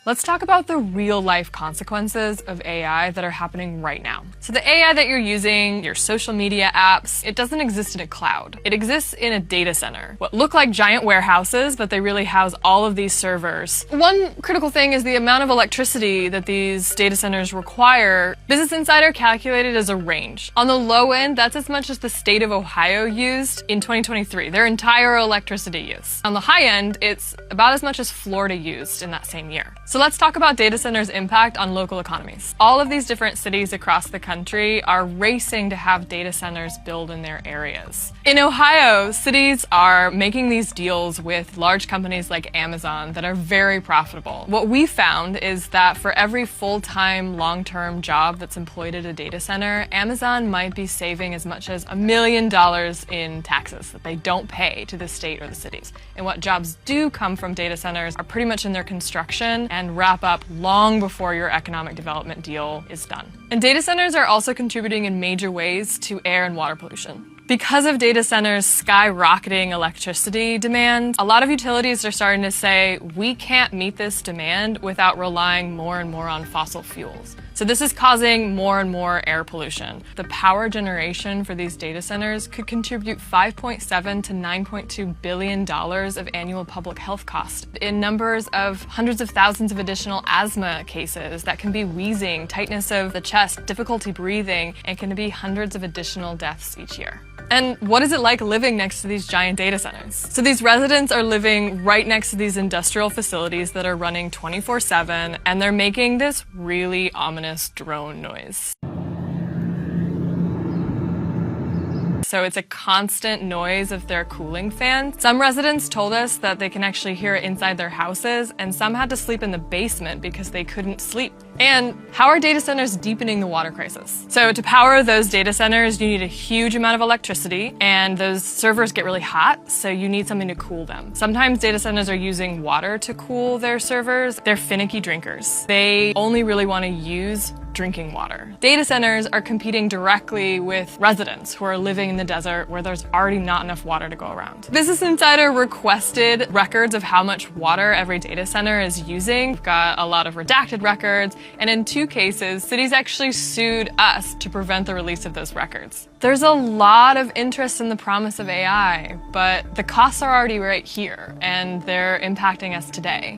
Let's talk about the real-life consequences of AI that are happening right now. So the AI that you're using, your social media apps, it doesn't exist in a cloud. It exists in a data center. What look like giant warehouses, but they really house all of these servers. One critical thing is the amount of electricity that these data centers require. Business Insider calculated as a range. On the low end, that's as much as the state of Ohio used in 2023, their entire electricity use. On the high end, it's about as much as Florida used in that same year. So let's talk about data centers' impact on local economies. All of these different cities across the country are racing to have data centers built in their areas. In Ohio, cities are making these deals with large companies like Amazon that are very profitable. What we found is that for every full-time, long-term job that's employed at a data center, Amazon might be saving as much as $1 million in taxes that they don't pay to the state or the cities. And what jobs do come from data centers are pretty much in their construction and wrap up long before your economic development deal is done. And data centers are also contributing in major ways to air and water pollution. Because of data centers skyrocketing electricity demand, a lot of utilities are starting to say, we can't meet this demand without relying more and more on fossil fuels. So this is causing more and more air pollution. The power generation for these data centers could contribute $5.7 to $9.2 billion of annual public health costs, in numbers of hundreds of thousands of additional asthma cases that can be wheezing, tightness of the chest, difficulty breathing, and can be hundreds of additional deaths each year. And what is it like living next to these giant data centers? So these residents are living right next to these industrial facilities that are running 24/7, and they're making this really ominous drone noise. So it's a constant noise of their cooling fan. Some residents told us that they can actually hear it inside their houses, and some had to sleep in the basement because they couldn't sleep. And how are data centers deepening the water crisis? So to power those data centers, you need a huge amount of electricity, and those servers get really hot, so you need something to cool them. Sometimes data centers are using water to cool their servers. They're finicky drinkers. They only really want to use drinking water. Data centers are competing directly with residents who are living in the desert where there's already not enough water to go around. Business Insider requested records of how much water every data center is using. We've got a lot of redacted records, and in 2 cases, cities actually sued us to prevent the release of those records. There's a lot of interest in the promise of AI, but the costs are already right here, and they're impacting us today.